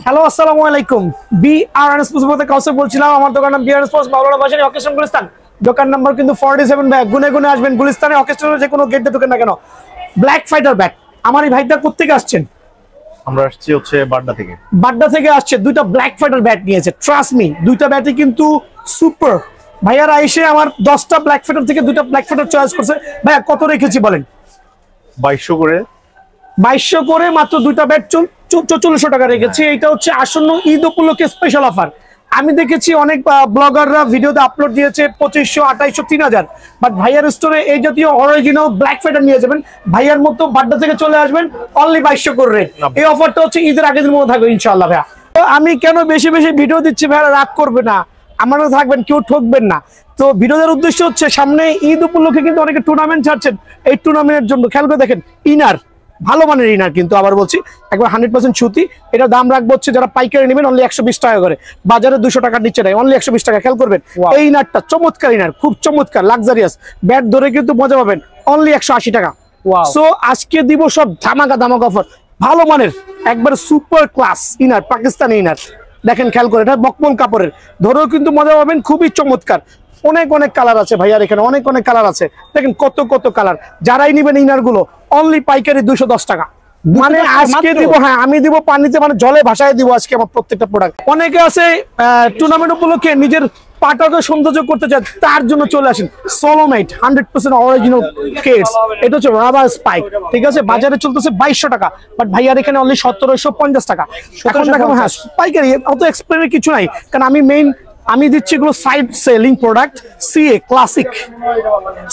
Hello আসসালামু আলাইকুম। BRN sports বলতে কাউসার বলছিলাম। আমার দোকান নাম বিআরএন স্পোর্টস, বাবুরা বাজারে অকেশন গুলিস্তান। দোকান নাম্বার কিন্তু 47 ব্যাগ। গুনে গুনে আসবেন, গুলিস্তানে অকেশনের যে কোনো গেটে ঢোকেন না কেন। Black fighter bat. আমার এই ভাইটা কোত্থেকে আসছেন? আমরা আসছি হচ্ছে বাড্ডা থেকে। বাড্ডা থেকে আসছে, দুইটা ব্ল্যাক ফাইটার ব্যাট নিয়েছে। ট্রাস্ট মি, দুইটা ব্যাটই কিন্তু সুপার। ভাইয়ারা এসে আমার 10টা ব্ল্যাক ফাইটার থেকে দুইটা ব্ল্যাক ফাইটার চয়েস করছে। ভাইয়া কত রেখেছি বলেন? 2200 করে। 2200 করে মাত্র দুইটা ব্যাট 4400 টাকা রেখেছি। এটা হচ্ছে আসন্ন ঈদ উপলক্ষে স্পেশাল অফার। আমি দেখেছি অনেক ব্লগাররা ভিডিওতে আপলোড দিয়েছে 2500, 2800, 3000। বাট ভাইয়ার স্টোরে এই জাতীয় অরিজিনাল ব্ল্যাক ফাইটার নিয়ে যাবেন, ভাইয়ার মতো বাড্ডা থেকে চলে আসবেন, অনলি 2200 করে রেট। এই অফারটা হচ্ছে ঈদের আগের মধ্যে থাকবে ইনশাআল্লাহ। ভাইয়া তো আমি কেন বেশি বেশি ভিডিও দিচ্ছি, ভাইয়া রাগ করবে না, আমারও থাকবেন, কেউ ঠকবেন না। তো ভিডিওর উদ্দেশ্য হচ্ছে সামনে ঈদ উপলক্ষে কিন্তু অনেকে টুর্নামেন্ট ছাড়ছেন। এই টুর্নামেন্টের জন্য খেয়াল করে দেখেন, ইনার ভালো মানের ইনার, কিন্তু আবার বলছি একবার 100% সুতি। এটা দাম রাখবো হচ্ছে যারা পাইকারি নেবেন অনলি 120 টাকা করে, বাজারে 200 টাকার নিচে নেই, অনলি 120 টাকা। খেয়াল করবেন এই ইনারটা চমৎকার ইনার, খুব চমৎকার লাক্সারিয়াস। ব্যাট ধরে কিন্তু মজা পাবেন, অনলি 180 টাকা। সো আজকে দিব সব ধামাকা ধামাকা অফার, ভালো মানের একবার super class inner, Pakistani inner. দেখেন খেয়াল করে, এটা মকমল কাপড়ের, ধরেও কিন্তু মজা পাবেন, খুবই চমৎকার। অনেক অনেক কালার আছে ভাইয়ার এখানে, অনেক অনেক কালার আছে। দেখেন কত কত কালার। যারাই নিবেন ইনার গুলো অনলি পাইকারি 210 টাকা। মানে আজকে দিব, হ্যাঁ আমি দিব পানিতে, মানে জলে ভাসায় দিব আজকে আমার প্রত্যেকটা প্রোডাক্ট। অনেকে আছে টুর্নামেন্ট উপলক্ষে নিজের পাটাকে সৌন্দর্য করতে চায়, তার জন্য চলে আসেন সোলোমেট 100% অরিজিনাল কেটস। এটা হচ্ছে রাবার স্পাইক, ঠিক আছে? বাজারে চলতেছে 2200 টাকা, বাট ভাইয়ার এখানে অনলি 1750 টাকা। এখন দেখাবো, হ্যাঁ পাইকারি, অত এক্সপ্লেনের কিছু নাই, কারণ আমি দিচ্ছি এগুলো side selling product.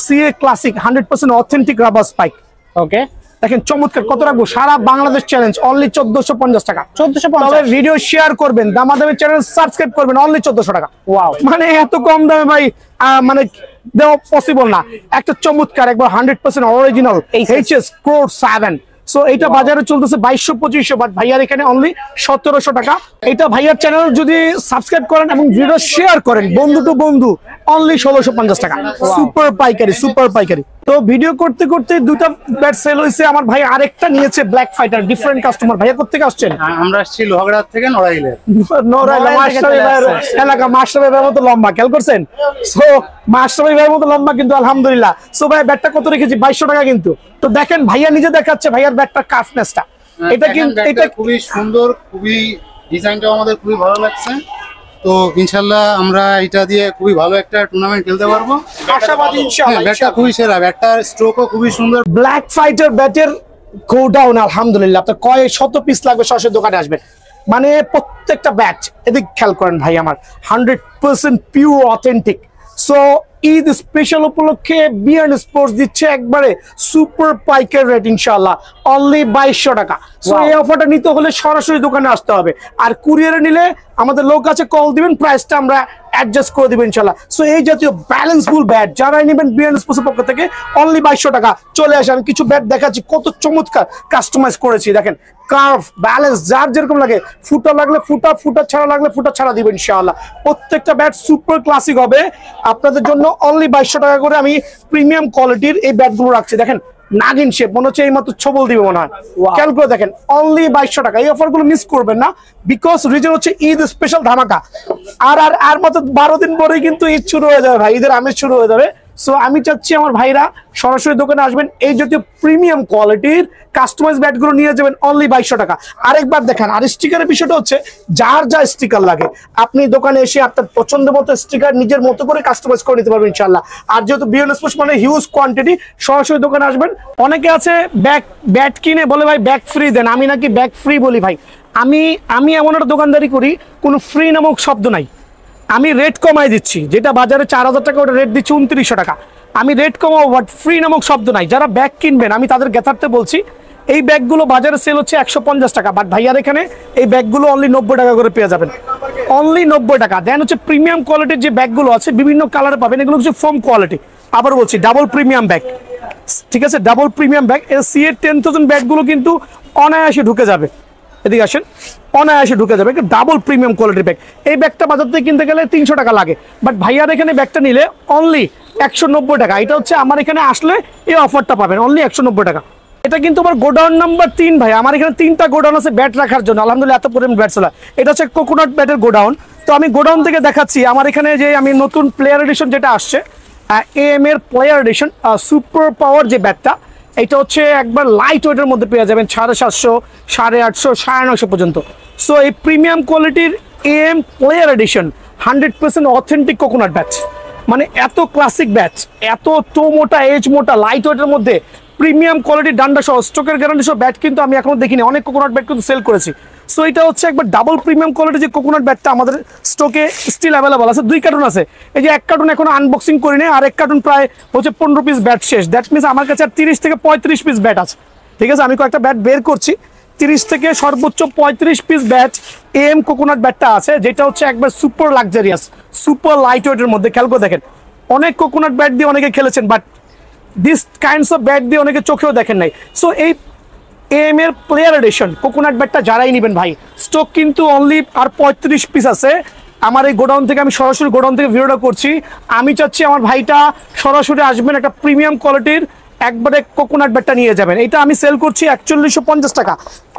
CA classic 100% authentic rubber spike. Okay, দেখেন চমৎকার। কত রাখবো? সারা বাংলাদেশ চ্যালেঞ্জ, অনলি 1450 টাকা। 1450। ভিডিও শেয়ার করবেন, দামাদামি চ্যানেল সাবস্ক্রাইব করবেন, অনলি 1400 টাকা। ওয়াও, মানে এত কম দামে ভাই মানে দেওয়া পসিবল না। একটা চমৎকার একবার 100% অরিজিনাল এইচএস কোর 7। সো এটা বাজারে চলতেছে 2200-2500, বাট ভাইয়ার এখানে অনলি 1700 টাকা। এটা ভাইয়ার চ্যানেল যদি সাবস্ক্রাইব করেন এবং ভিডিও শেয়ার করেন বন্ধু টু বন্ধু, অনলি 1650 টাকা। সুপার পাইকারি, সুপার পাইকারি। তো ভিডিও করতে করতে দুটো ব্যাট সেল হয়েছে। আমার ভাই আরেকটা নিয়েছে ব্ল্যাক ফাইটার, ডিফারেন্ট কাস্টমার। ভাইয়া কোথেকে আসছেন? আমরা আসছি লোহাগড়া থেকে নড়াইলে। এলাকা মাশরাফি ভাইয়ের মতো লম্বা, খেয়াল করছেন? সো মাশরাফি ভাইয়ের মতো লম্বা কিন্তু আলহামদুলিল্লাহ। সো ভাই ব্যাটটা কত রেখেছি? 2200 টাকা কিন্তু। তো দেখেন ভাইয়া নিজে দেখাচ্ছে ভাইয়ার ব্যাটটা কাফনেসটা। এটা কিন্তু এটা খুবই সুন্দর, খুবই ডিজাইনটাও আমাদের খুবই ভালো লাগছে। তো ইনশাআল্লাহ আমরা এটা দিয়ে খুবই ভালো একটা টুর্নামেন্ট খেলতে পারবো, আশাবাদী ইনশাআল্লাহ। ব্যাটটা খুবই সেরা, ব্যাটটার স্ট্রোকও খুবই সুন্দর। ব্ল্যাক ফাইটার ব্যাটের গোডাউন আলহামদুলিল্লাহ। আপনার কয় শত পিস লাগবে সরাসরি দোকানে আসবেন, মানে প্রত্যেকটা ব্যাট এদিক খেয়াল করেন ভাই, আমার 100% pure authentic. So Eid special উপলক্ষে বিআরএন স্পোর্টস দিচ্ছে একবারে সুপার পাইকারি রেট ইনশাআল্লাহ, অনলি 2200 টাকা। সো এই অফারটা নিতে হলে সরাসরি দোকানে আসতে হবে, আর কুরিয়ারে নিলে আমাদের লোক আছে, কল দিবেন, প্রাইসটা আমরা অ্যাডজাস্ট করে দিবেন ইনশাআল্লাহ। সো এই জাতীয় ব্যালেন্সফুল ব্যাট যারাই নেবেন বিআরএন স্পোর্টসের পক্ষ থেকে অনলি 2200 টাকা। চলে আসে, আমি কিছু ব্যাট দেখাচ্ছি কত চমৎকার কাস্টমাইজ করেছি। দেখেন কার্ভ, ব্যালেন্স, যার যেরকম লাগে, ফুটা লাগলে ফুটা, ফুটা ছাড়া লাগলে ফুটা ছাড়া দিবেন ইনশাআল্লাহ। প্রত্যেকটা ব্যাট সুপার ক্লাসিক হবে আপনাদের জন্য, অনলি 2200 টাকা করে। আমি প্রিমিয়াম কোয়ালিটির এই ব্যাটগুলো রাখছি। দেখেন নাগিন শেপ, মনে হচ্ছে এই মাত্র ছবল দিবে মনে হয়। খেয়াল করে দেখেন অনলি 2200 টাকা। এই অফারগুলো মিস করবেন না, বিকজ রিজন হচ্ছে ঈদ স্পেশাল ধামাকা। আর মাত্র 12 দিন পরেই কিন্তু ঈদ শুরু হয়ে যাবে ভাই, ঈদের আমেজ শুরু হয়ে যাবে। সো আমি চাচ্ছি আমার ভাইরা সরাসরি দোকানে আসবেন, এই জাতীয় প্রিমিয়াম কোয়ালিটির কাস্টমাইজ ব্যাটগুলো নিয়ে যাবেন অনলি 2200 টাকা। আরেকবার দেখেন, আর স্টিকারের বিষয়টা হচ্ছে যার যা স্টিকার লাগে আপনি দোকানে এসে আপনার পছন্দ মতো স্টিকার নিজের মতো করে কাস্টমাইজ করে নিতে পারবেন ইনশাআল্লাহ। আর যেহেতু বিআরএন স্পোর্টস মানে হিউজ কোয়ান্টিটি, সরাসরি দোকানে আসবেন। অনেকে আছে ব্যাট কিনে বলে ভাই ব্যাগ ফ্রি দেন, আমি নাকি ব্যাগ ফ্রি বলি। ভাই আমি এমন একটা দোকানদারি করি, কোনো ফ্রি নামক শব্দ নাই। আমি রেট কমাই দিচ্ছি, যেটা বাজারে 4000 টাকা ওটা রেট দিচ্ছি 2900 টাকা। আমি রেট কমাবো, বাট ফ্রি নামক শব্দ নাই। যারা ব্যাগ কিনবেন আমি তাদের গেথার্থে বলছি, এই ব্যাগগুলো বাজারে সেল হচ্ছে 150 টাকা, বাট ভাইয়ার এখানে এই ব্যাগগুলো অনলি 90 টাকা করে পেয়ে যাবেন, অনলি 90 টাকা। দেন হচ্ছে প্রিমিয়াম কোয়ালিটির যে ব্যাগগুলো আছে বিভিন্ন কালারে পাবেন, এগুলো হচ্ছে ফোম কোয়ালিটি। আবার বলছি ডাবল প্রিমিয়াম ব্যাগ, ঠিক আছে? Double premium bag. সিএ 10,000 ব্যাগগুলো কিন্তু অনায়াসে ঢুকে যাবে, এদিকে আসেন, অনায়াসে ঢুকে যাবে, ডাবল প্রিমিয়াম কোয়ালিটির ব্যাগ। এই ব্যাগটা বাজার থেকে কিনতে গেলে 300 টাকা লাগে, বাট ভাইয়ার এখানে ব্যাগটা নিলে অনলি 190 টাকা। এটা হচ্ছে আমার এখানে আসলে এই অফারটা পাবেন, অনলি 190 টাকা। এটা কিন্তু আমার গোডাউন নাম্বার 3 ভাই। আমার এখানে 3টা গোডাউন আছে ব্যাট রাখার জন্য, আলহামদুলিল্লাহ এত পরিমাণ ব্যাট চলে। এটা হচ্ছে কোকোনাট ব্যাটের গোডাউন। তো আমি গোডাউন থেকে দেখাচ্ছি আমার এখানে যে আমি নতুন প্লেয়ার এডিশন যেটা আসছে, AM এর প্লেয়ার এডিশন সুপার পাওয়ার যে ব্যাটটা, এটা হচ্ছে একবার লাইট ওয়েটের মধ্যে পেয়ে যাবেন 750, 850, 950 পর্যন্ত। সো এই প্রিমিয়াম কোয়ালিটির AM player addition 100% authentic coconut bat, মানে এত ক্লাসিক ব্যাট, এত টো মোটা, এজ মোটা, লাইট ওয়েটের মধ্যে প্রিমিয়াম কোয়ালিটির ডান্ডা সহ স্টকের গ্যারান্টি সহ ব্যাট কিন্তু আমি এখনো দেখিনি। অনেক কোকোনাট ব্যাট কিন্তু সেল করেছি। সো এটা হচ্ছে একবার ডাবল প্রিমিয়াম কোয়ালিটি যে কোকোনাট ব্যাটটা আমাদের স্টকে স্টিল অ্যাভেলেবল আছে। 2 কার্টুন আছে, এই যে 1 কার্টুন এখনো আনবক্সিং করি নাই, আর 1 কার্টুন প্রায় হচ্ছে 15 পিস ব্যাট শেষ। দ্যাট মিনস আমার কাছে আর 30 থেকে 35 পিস ব্যাট আছে। ঠিক আছে, আমি কয়েকটা ব্যাট বের করছি, 30 থেকে সর্বোচ্চ 35 পিস ব্যাট AM কোকোনাট ব্যাটটা আছে, যেটা হচ্ছে একবার সুপার লাক্সারিয়াস, সুপার লাইট ওয়েটের মধ্যে। খেয়াল করে দেখেন, অনেক কোকোনাট ব্যাট দিয়ে অনেকে খেলেছেন, but this kinds of bat দিয়ে অনেকে চোখেও দেখেন নাই। সো এই AM এর প্লেয়ার এডিশন কোকোনাট ব্যাটটা যারাই নেবেন ভাই, স্টক কিন্তু অনলি আর 35 পিস আছে। আমার এই গোডাউন থেকে, আমি সরাসরি গোডাউন থেকে ভিডিওটা করছি। আমি চাচ্ছি আমার ভাইটা সরাসরি আসবেন, একটা প্রিমিয়াম কোয়ালিটির একবারে কোকোনাট ব্যাটটা নিয়ে যাবেন। এটা আমি সেল করছি 4150 টাকা।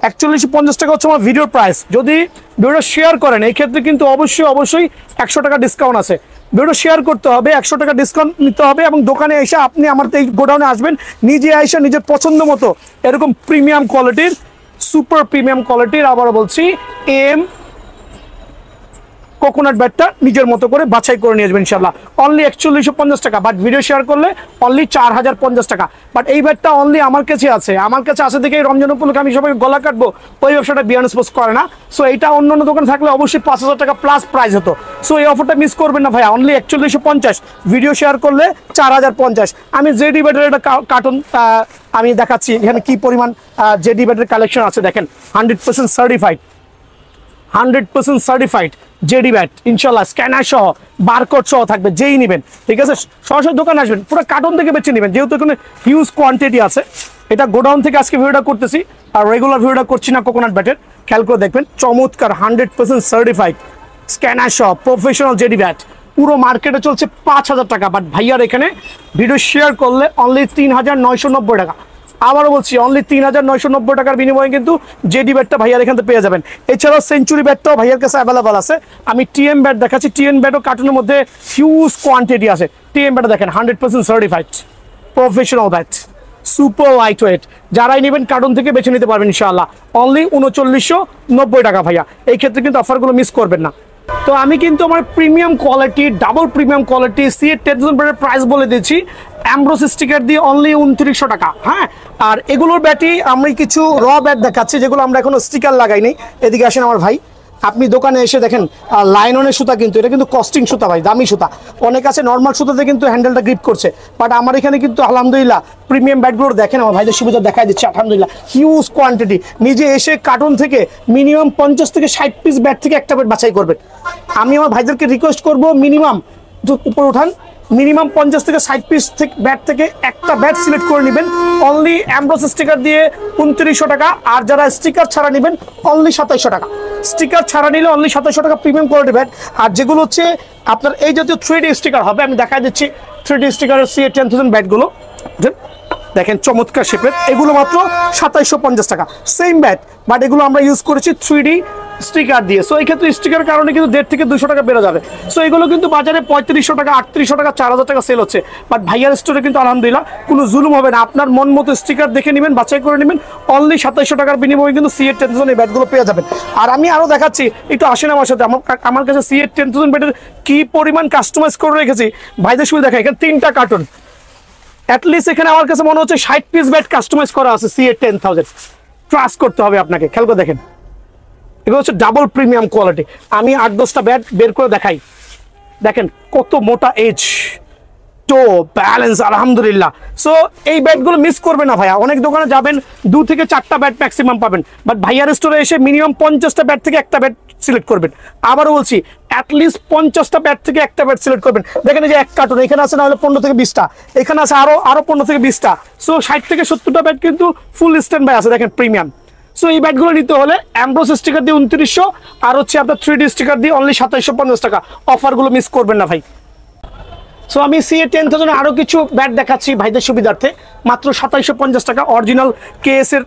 4150 টাকা হচ্ছে আমার ভিডিওর প্রাইস। যদি ভিডিওটা শেয়ার করেন, এই ক্ষেত্রে কিন্তু অবশ্যই 100 টাকা ডিসকাউন্ট আছে। ভিডিও শেয়ার করতে হবে, 100 টাকা ডিসকাউন্ট নিতে হবে, এবং দোকানে এসে আপনি আমার এই গোডাউনে আসবেন, নিজে এসে নিজের পছন্দ মতো এরকম প্রিমিয়াম কোয়ালিটির, সুপার প্রিমিয়াম কোয়ালিটির, আবারও বলছি AM কোকোনাট ব্যাটটা নিজের মতো করে বাছাই করে নিয়ে আসবেন ইনশাআল্লাহ। অনলি 4150 টাকা, বাট ভিডিও শেয়ার করলে অনলি 4050 টাকা। বাট এই ব্যাটটা অনলি আমার কাছে আছে, দেখে রমজান উপলক্ষে আমি সবাই গলা কাটবো, ওই ব্যবসাটা বিয়ান স্পোর্টস করে না। সো এটা অন্য দোকানে থাকলে অবশ্যই 5000 টাকা প্লাস প্রাইস হতো। সো এই অফারটা মিস করবেন না ভাই, অনলি 4150, ভিডিও শেয়ার করলে 4050। আমি জেডি ব্যাটের একটা কার্টুন আমি দেখাচ্ছি, এখানে কি পরিমাণ জেডি ব্যাটের কালেকশন আছে দেখেন। 100% সার্টিফাইড জেডি ব্যাট ইনশাল্লাহ, স্ক্যানার সহ, বারকোড সহ থাকবে, যেই নেবেন। ঠিক আছে, সরাসরি দোকানে আসবেন, পুরো কার্টুন থেকে বেছে নেবেন, যেহেতু এখানে হিউজ কোয়ান্টিটি আছে। এটা গোডাউন থেকে আজকে ভিডিওটা করতেছি, আর রেগুলার ভিডিওটা করছি না কোকোনাট ব্যাটের। খেয়াল করে দেখবেন, চমৎকার 100% সার্টিফাইড স্ক্যানার সহ প্রফেশনাল জেডি ব্যাট। পুরো মার্কেটে চলছে 5000 টাকা, বাট ভাইয়ার এখানে ভিডিও শেয়ার করলে অনলি 3990 টাকা। আবারও বলছি, অনলি 3990 টাকার বিনিময়ে কিন্তু জেডি ব্যাটটা ভাইয়ার এখান থেকে পেয়ে যাবেন। এছাড়াও সেঞ্চুরি ব্যাটটাও ভাইয়ার কাছে অ্যাভেলেবল আছে। আমি TM ব্যাট দেখাচ্ছি, TM ব্যাটও কার্টুনের মধ্যে হিউজ কোয়ান্টিটি আছে। TM ব্যাটটা দেখেন, 100% certified professional bat, super light weight. যারাই নেবেন কার্টুন থেকে বেছে নিতে পারবেন ইনশাআল্লাহ। অনলি 3990 টাকা ভাইয়া, এই ক্ষেত্রে কিন্তু অফারগুলো মিস করবেন না। তো আমি কিন্তু আমার premium quality, double premium quality CA 10000 ব্যাটের প্রাইস বলে দিচ্ছি, অ্যামব্রোস স্টিকার দিয়ে অনলি 2900 টাকা। হ্যাঁ, আর এগুলোর ব্যাটই আমি কিছু র ব্যাট দেখাচ্ছি, যেগুলো আমরা এখনো স্টিকার লাগাইনি। এদিকে আসেন আমার ভাই, আপনি দোকানে এসে দেখেন লাইননের সুতা, কিন্তু এটা কিন্তু কস্টিং সুতা ভাই, দামি সুতা। অনেক আছে নর্মাল সুতাতে কিন্তু হ্যান্ডেলটা গ্রিপ করছে, বাট আমার এখানে কিন্তু আলহামদুলিল্লাহ প্রিমিয়াম ব্যাটগুলো দেখেন, আমার ভাইদের সুবিধা দেখাই দিচ্ছে আলহামদুলিল্লাহ, হিউজ কোয়ান্টিটি। নিজে এসে কার্টুন থেকে মিনিমাম 50 থেকে 60 পিস ব্যাট থেকে একটা ব্যাট বাছাই করবেন। আমি আমার ভাইদেরকে রিকোয়েস্ট করবো, মিনিমাম উপর উঠান, মিনিমাম 50 থেকে 60 পিস ব্যাট থেকে একটা ব্যাট সিলেক্ট করে নেবেন। অনলি অ্যামব্রোস স্টিকার দিয়ে 2900 টাকা, আর যারা স্টিকার ছাড়া নেবেন অনলি 2700 টাকা। স্টিকার ছাড়া নিলে অনলি 2700 টাকা প্রিমিয়াম কোয়ালিটি ব্যাট। আর যেগুলো হচ্ছে আপনার এই জাতীয় 3D স্টিকার হবে, আমি দেখাই দিচ্ছি 3D স্টিকারের CA 10000 ব্যাটগুলো দেখেন, চমৎকার শেপের, এগুলো মাত্র 2750 টাকা। সেম ব্যাট, বাট এগুলো আমরা ইউজ করেছি 3D স্টিকার দিয়ে। সো এই ক্ষেত্রে স্টিকারের কারণে কিন্তু 150 থেকে 200 টাকা বেড়ে যাবে। সো এগুলো কিন্তু বাজারে 3500 টাকা, 3800 টাকা, 4000 টাকা সেল হচ্ছে, বাট ভাইয়ার স্টোরে কিন্তু আলহামদুলিল্লাহ কোনো জুলুম হবে না। আপনার মন মতো স্টিকার দেখে নেবেন, বাছাই করে নেবেন, অনলি 2700 টাকার বিনিময়ে কিন্তু CA 10000 এই ব্যাটগুলো পেয়ে যাবেন। আর আমি আরও দেখাচ্ছি, একটু আসেন আমার সাথে। আমার কাছে CA 10000 ব্যাটের কি পরিমাণ কাস্টমাইজ করে রেখেছি ভাইদের সুবিধা দেখাই। এখানে 3টা কার্টুন, অ্যাটলিস্ট এখানে আমার কাছে মনে হচ্ছে 60 পিস ব্যাট কাস্টমাইজ করা আছে CA 10000। ট্রাস্ট করতে হবে আপনাকে। খেয়াল করে দেখেন, এগুলো হচ্ছে ডাবল প্রিমিয়াম কোয়ালিটি। আমি 8-10টা ব্যাট বের করে দেখাই, দেখেন কত মোটা এজ, তো ব্যালেন্স আলহামদুলিল্লাহ। সো এই ব্যাটগুলো মিস করবে না ভাইয়া। অনেক দোকানে যাবেন 2 থেকে 4টা ব্যাট ম্যাক্সিমাম পাবেন, বাট ভাইয়ার স্টোরে এসে মিনিমাম 50টা ব্যাট থেকে একটা ব্যাট সিলেক্ট করবেন। আবারও বলছি, অ্যাটলিস্ট 50টা ব্যাট থেকে একটা ব্যাট সিলেক্ট করবেন। দেখেন এই যে এক কার্টুন, এখানে আছে না হলে 15 থেকে 20টা, এখানে আছে আরো 15 থেকে 20টা। সো 60 থেকে 70টা ব্যাট কিন্তু ফুল স্ট্যান্ড বাই আছে, দেখেন প্রিমিয়াম। সো এই ব্যাটগুলো নিতে হলে অ্যামব্রোস স্টিকার দিয়ে 2900, আর হচ্ছে আপনার 3D স্টিকার দিয়ে অনলি 2750 টাকা। অফারগুলো মিস করবেন না ভাই। সো আমি CA-10,000 আরো কিছু ব্যাট দেখাচ্ছি ভাইদের সুবিধার্থে, মাত্র 2750 টাকা। অরিজিনাল কেএস এর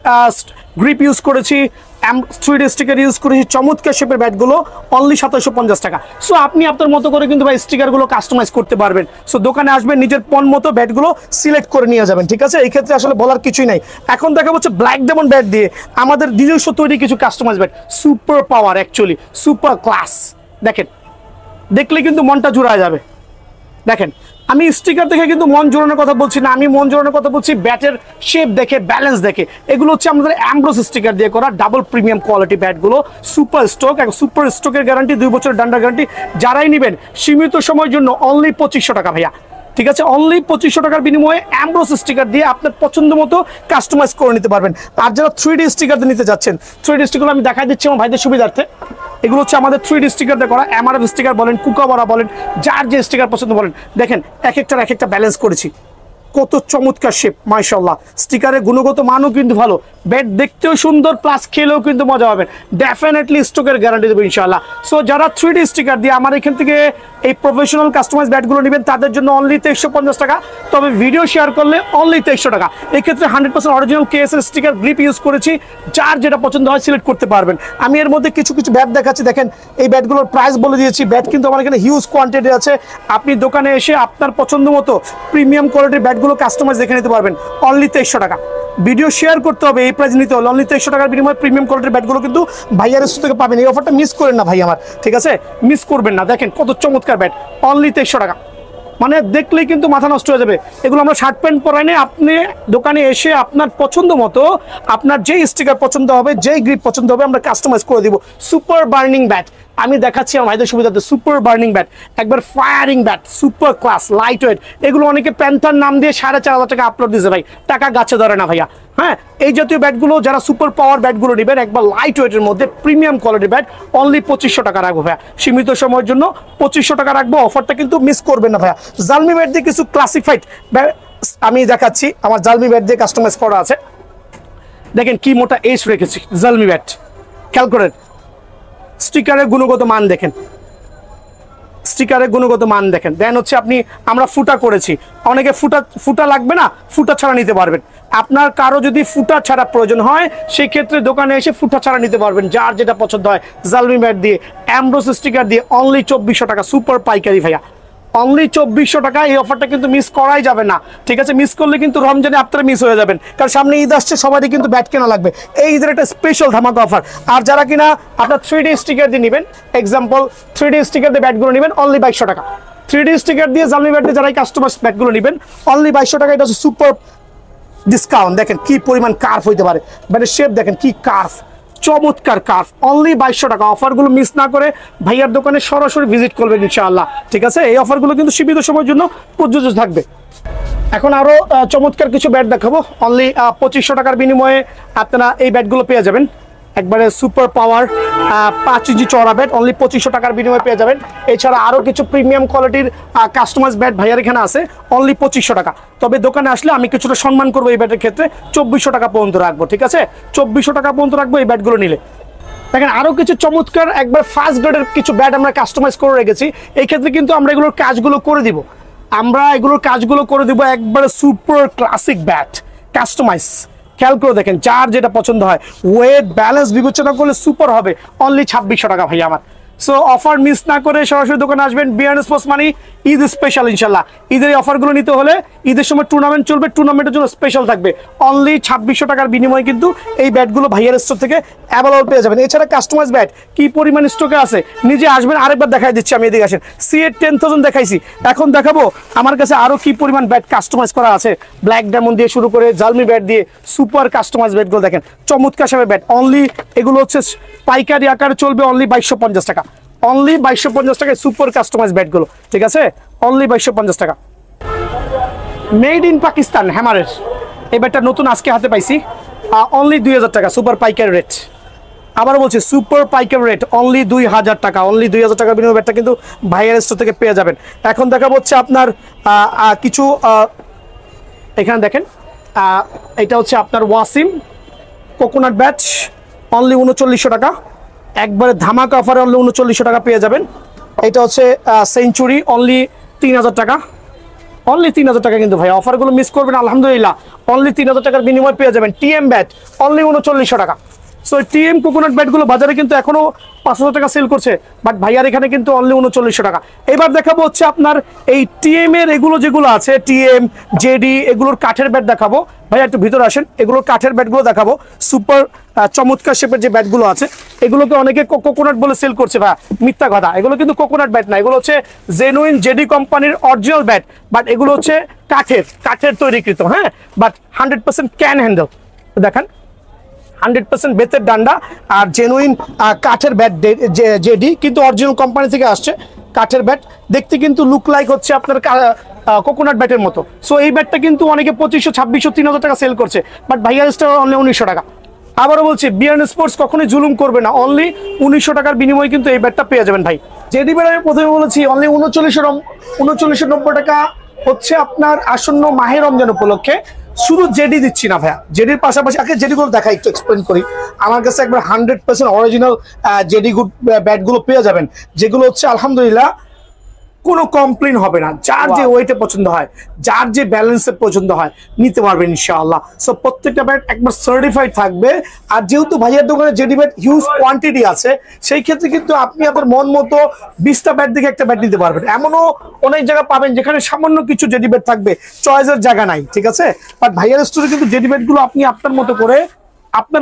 গ্রিপ ইউজ করেছি, 3D স্টিকার ইউজ করেছি, চমৎকার শেপের ব্যাটগুলো অনলি 2750 টাকা। সো আপনি আপনার মতো করে কিন্তু ভাই স্টিকারগুলো কাস্টমাইজ করতে পারবেন। সো দোকানে আসবেন, নিজের পণ মতো ব্যাটগুলো সিলেক্ট করে নিয়ে যাবেন, ঠিক আছে? এই ক্ষেত্রে আসলে বলার কিছুই নাই। এখন দেখা হচ্ছে ব্ল্যাক ডায়মন্ড ব্যাট দিয়ে আমাদের নিজস্ব তৈরি কিছু customize bat, super power, actually super class. দেখেন, দেখলে কিন্তু মনটা জুড়ায় যাবে। দেখেন, আমি স্টিকার দেখে কিন্তু মন জোড়ানোর কথা বলছি না, আমি মন জোড়ানোর কথা বলছি ব্যাটের শেপ দেখে, ব্যালেন্স দেখে। এগুলো হচ্ছে আমাদের অ্যামব্রোস স্টিকার দিয়ে করা ডাবল প্রিমিয়াম কোয়ালিটি ব্যাটগুলো, সুপার স্টক। সুপার স্টকের গ্যারান্টি, 2 বছরের ডান্ডার গ্যারান্টি। যারাই নেবেন সীমিত সময়ের জন্য অনলি 2500 টাকা ভাইয়া, ঠিক আছে? অনলি 2500 টাকার বিনিময়ে অ্যামব্রোস স্টিকার দিয়ে আপনার পছন্দ মতো কাস্টমাইজ করে নিতে পারবেন। আর যারা 3D স্টিকার নিতে যাচ্ছেন, 3D স্টিকার আমি দেখাই দিচ্ছি আমার ভাইদের সুবিধার্থে। এগুলো হচ্ছে আমাদের 3D স্টিকার দিয়ে করা, MRF স্টিকার বলেন, কুকাবারা বলেন, যার যে স্টিকার পছন্দ বলেন। দেখেন এক একটা ব্যালেন্স করেছি, কত চমৎকার শেপ, মাশাআল্লাহ। স্টিকারের গুণগত মানও কিন্তু ভালো, ব্যাট দেখতেও সুন্দর, প্লাস খেলেও কিন্তু মজা পাবেন। ডেফিনেটলি স্টকের গ্যারান্টি দেবো ইনশাআল্লাহ। সো যারা 3D স্টিকার দিয়ে আমার এখান থেকে এই প্রফেশনাল কাস্টমাইজ ব্যাটগুলো নেবেন, তাদের জন্য অনলি 2350 টাকা। তবে ভিডিও শেয়ার করলে অনলি 2300 টাকা। এক্ষেত্রে 100% অরিজিনাল কেএসএর স্টিকার গ্রিপ ইউজ করেছি, যার যেটা পছন্দ হয় সিলেক্ট করতে পারবেন। আমি এর মধ্যে কিছু ব্যাট দেখাচ্ছি, দেখেন এই ব্যাটগুলোর প্রাইস বলে দিয়েছি। ব্যাট কিন্তু আমার এখানে হিউজ কোয়ান্টিটি আছে। আপনি দোকানে এসে আপনার পছন্দ মতো প্রিমিয়াম কোয়ালিটির ব্যাটগুলো কাস্টমাইজ দেখে নিতে পারবেন অনলি 2300 টাকা। ভিডিও শেয়ার করতে হবে, এই প্রাইস নিতে হলে অনলি 2300 টাকার বিনিময়ে প্রিমিয়াম কোয়ালিটির ব্যাটগুলো কিন্তু ভাইয়ার স্টোর থেকে পাবেন। এই অফারটা মিস করেন না ভাই আমার, ঠিক আছে? মিস করবেন না। দেখেন কত চমৎকার ব্যাট, অনলি 2300 টাকা। মানে দেখলেই কিন্তু মাথা নষ্ট হয়ে যাবে। এগুলো আমরা শার্ট প্যান্ট পরাই না, আপনি দোকানে এসে আপনার পছন্দ মতো, আপনার যেই স্টিকার পছন্দ হবে, যেই গ্রিপ পছন্দ হবে, আমরা কাস্টমাইজ করে দিব। সুপার বার্নিং ব্যাট আমি দেখাচ্ছি আমার ভাইদের সুবিধাতে। সুপার বার্নিং ব্যাট, একবার firing bat, super class, light weight. এগুলো অনেকে প্যান্থার নাম দিয়ে 4500 টাকা আপলোড দিয়েছে ভাই, টাকা গাছে ধরে না ভাইয়া। হ্যাঁ, এই জাতীয় ব্যাটগুলো যারা সুপার পাওয়ার ব্যাটগুলো নেবেন, একবার লাইট ওয়েটের মধ্যে প্রিমিয়াম কোয়ালিটির ব্যাট, অনলি 2500 টাকা রাখবো ভাইয়া। সীমিত সময়ের জন্য 2500 টাকা রাখবো, অফারটা কিন্তু মিস করবেন না ভাইয়া। জালমি ব্যাট দিয়ে কিছু ক্লাসিফাইড আমি দেখাচ্ছি, আমার জালমি ব্যাট দিয়ে কাস্টমাইজ করা আছে। দেখেন কি মোটা এজ রেখেছি জালমি ব্যাট, খেয়াল করেন। স্টিকারের গুণগত মান দেখেন, স্টিকারের গুণগত মান দেখেন। দেন হচ্ছে আমরা ফুটা করেছি, অনেকে ফুটা লাগবে না, ফুটা ছাড়া নিতে পারবেন। আপনার কারো যদি ফুটা ছাড়া প্রয়োজন হয়, সেই ক্ষেত্রে দোকানে এসে ফুটা ছাড়া নিতে পারবেন, যার যেটা পছন্দ হয়। জালমি ব্যাট দিয়ে, অ্যামব্রোস স্টিকার দিয়ে অনলি 2400 টাকা, সুপার পাইকারি ভাইয়া, অনলি 2400 টাকা। এই অফারটা কিন্তু মিস করাই যাবে না, ঠিক আছে? মিস করলে কিন্তু রমজানে আপনারা মিস হয়ে যাবেন, কারণ সামনে ঈদ আসছে, সবারই কিন্তু ব্যাট কেনা লাগবে। এই ঈদের একটা স্পেশাল ধামাকা অফার। আর যারা কিনা আপনার 3D স্টিকার দিয়ে নেবেন, এক্সাম্পল 3D স্টিকার দিয়ে ব্যাটগুলো নেবেন অনলি 2200 টাকা। 3D স্টিকার দিয়ে জালমি ব্যাট দিয়ে যারা কাস্টমাইজ ব্যাটগুলো নেবেন অনলি 2200 টাকা। এটা হচ্ছে সুপার ডিসকাউন্ট। দেখেন কি পরিমাণ কার্ভ হইতে পারে, ব্যাটের শেপ দেখেন কি কার্ভ, চমৎকার কার্ভ, অনলি 2200 টাকা। অফারগুলো মিস না করে ভাইয়ার দোকানে সরাসরি ভিজিট করবেন ইনশাআল্লাহ, ঠিক আছে? এই অফারগুলো কিন্তু সীমিত সময়ের জন্য প্রযোজ্য থাকবে। এখন আরো চমৎকার কিছু ব্যাট দেখাবো, অনলি 2500 টাকার বিনিময়ে আপনারা এই ব্যাটগুলো পেয়ে যাবেন। একবারে সুপার পাওয়ার 5 ইঞ্চি চওড়া ব্যাট অনলি 2500 টাকার বিনিময়ে পেয়ে যাবেন। এছাড়া আরো কিছু প্রিমিয়াম কোয়ালিটির কাস্টমাইজ ব্যাট ভাইয়ার এখানে আছে অনলি 2500 টাকা। তবে দোকানে আসলে আমি কিছুটা সম্মান করবো এই ব্যাটের ক্ষেত্রে, 2400 টাকা পর্যন্ত রাখবো, ঠিক আছে? 2400 টাকা পর্যন্ত রাখবো এই ব্যাটগুলো নিলে। দেখেন আরো কিছু চমৎকার একবার ফার্স্ট গ্রেডের কিছু ব্যাট আমরা কাস্টমাইজ করে রেখেছি। এই ক্ষেত্রে কিন্তু আমরা এগুলোর কাজগুলো করে দিব, একবারে সুপার ক্লাসিক ব্যাট কাস্টমাইজ। খেয়াল করে দেখেন, যার যেটা পছন্দ হয়, ওয়েট ব্যালেন্স বিবেচনা করলে সুপার হবে, অনলি 2600 টাকা ভাই আমার। সো অফার মিস না করে সরাসরি দোকানে আসবেন। বিয়ান স্পোর্টস মানি ঈদ স্পেশাল ইনশাল্লাহ। ঈদের এই অফারগুলো নিতে হলে, ঈদের সময় টুর্নামেন্ট চলবে, টুর্নামেন্টের জন্য স্পেশাল থাকবে। অনলি 2600 টাকার বিনিময়ে কিন্তু এই ব্যাটগুলো ভাইয়ার স্টোর থেকে অ্যাভেলেবল পেয়ে যাবেন। এছাড়া কাস্টমাইজ ব্যাট কি পরিমাণ স্টকে আছে, নিজে আসবেন, আরেকবার দেখাই দিচ্ছি আমি, এদিকে আসেন। CA-10,000 দেখাইছি, এখন দেখাবো আমার কাছে আরো কি পরিমাণ ব্যাট কাস্টমাইজ করা আছে। ব্ল্যাক ডায়মন্ড দিয়ে শুরু করে জালমি ব্যাট দিয়ে সুপার কাস্টমাইজ ব্যাটগুলো দেখেন, চমৎকার সাথে ব্যাট। অনলি এগুলো হচ্ছে পাইকারি আকারে চলবে অনলি 2250 টাকা, অনলি 2250 টাকায় সুপার কাস্টমাইজ ব্যাটগুলো, ঠিক আছে? অনলি 2250 টাকা। মেড ইন পাকিস্তান হ্যামারের এই ব্যাটটা নতুন আজকে হাতে পাইছি, অনলি 2000 টাকা, সুপার পাইকারি রেট। আবার বলছি সুপার পাইকারি রেট অনলি 2000 টাকা, অনলি 2000 টাকার বিনিময়ে ব্যাটটা কিন্তু ভাইয়ার স্টোর থেকে পেয়ে যাবেন। এখন দেখা হচ্ছে আপনার কিছু, এখানে দেখেন এটা হচ্ছে আপনার ওয়াসিম কোকোনাট ব্যাট, অনলি 3900 টাকা, একবারে ধামাকা অফারে অনলি 3900 টাকা পেয়ে যাবেন। এটা হচ্ছে সেঞ্চুরি, অনলি 3000 টাকা, অনলি 3000 টাকা কিন্তু ভাই, অফারগুলো মিস করবেন আলহামদুলিল্লাহ। অনলি 3000 টাকার বিনিময়ে পেয়ে যাবেন টিএম ব্যাট অনলি 3900 টাকা। সো টিএম কোকোনাট ব্যাটগুলো বাজারে কিন্তু এখনো 5000 টাকা সেল করছে, বাট ভাইয়ার এখানে কিন্তু অনলি 3900 টাকা। এবার দেখাবো হচ্ছে আপনার এই টিএম এর এগুলো যেগুলো আছে, টিএম জেডি এগুলোর কাঠের ব্যাট দেখাবো। ভাইয়া একটু ভিতরে আসেন, এগুলোর কাঠের ব্যাটগুলো দেখাবো। সুপার চমৎকার শেপের যে ব্যাটগুলো আছে এগুলোকে অনেকে কোকোনাট বলে সেল করছে, ভাই মিথ্যা কথা, এগুলো কিন্তু কোকোনাট ব্যাট না, এগুলো হচ্ছে জেনুইন জেডি কোম্পানির অরিজিনাল ব্যাট, বাট এগুলো হচ্ছে কাঠের তৈরিকৃত, হ্যাঁ, বাট 100% ক্যান হ্যান্ডেল। দেখেন 100% বেতের ডান্ডা আর জেনুইন কাঠের ব্যাট জেডি, কিন্তু অরিজিনাল কোম্পানি থেকে আসছে কাঠের ব্যাট। দেখতে কিন্তু লুক লাইক হচ্ছে আপনার কোকোনাট ব্যাটের মতো। সো এই ব্যাটটা কিন্তু অনেকে 2500, 2600, 3000 টাকা সেল করছে, বাট ভাইয়ার স্টার অনলি 1900 টাকা। আবারও বলছি, বিয়ার্ন স্পোর্টস কখনোই জুলুম করবে না, অনলি 1900 টাকার বিনিময়ে কিন্তু এই ব্যাটটা পেয়ে যাবেন ভাই। জেডি ব্যাট আমি প্রথমে বলেছি অনলি 3990 টাকা হচ্ছে আপনার আসন্ন মাহে রমজান উপলক্ষে। শুধু জেডি দিচ্ছি না ভাইয়া, জেডির পাশাপাশি আগে জেডিগুলো দেখা একটু এক্সপ্লেন করি। আমার কাছে একবার 100% অরিজিনাল জেডি গুড ব্যাটগুলো পেয়ে যাবেন, যেগুলো হচ্ছে আলহামদুলিল্লাহ কোনো কমপ্লেন হবে না। যার যে ওয়েটে পছন্দ হয়, যার যে ব্যালেন্সে পছন্দ হয় নিতে পারবেন ইনশাআল্লাহ। সো প্রত্যেকটা ব্যাট একবার সার্টিফাইড থাকবে। আর যেহেতু ভাইয়ার দোকানে জেডি ব্যাট হিউজ কোয়ান্টিটি আছে, সেই ক্ষেত্রে কিন্তু আপনি আপনার মন মতো 20টা ব্যাট থেকে একটা ব্যাট নিতে পারবেন। এমনও অনেক জায়গা পাবেন যেখানে সামান্য কিছু জেডি ব্যাট থাকবে, চয়েসের জায়গা নাই, ঠিক আছে। বাট ভাইয়ার স্টোরে কিন্তু জেডি ব্যাটগুলো আপনি আপনার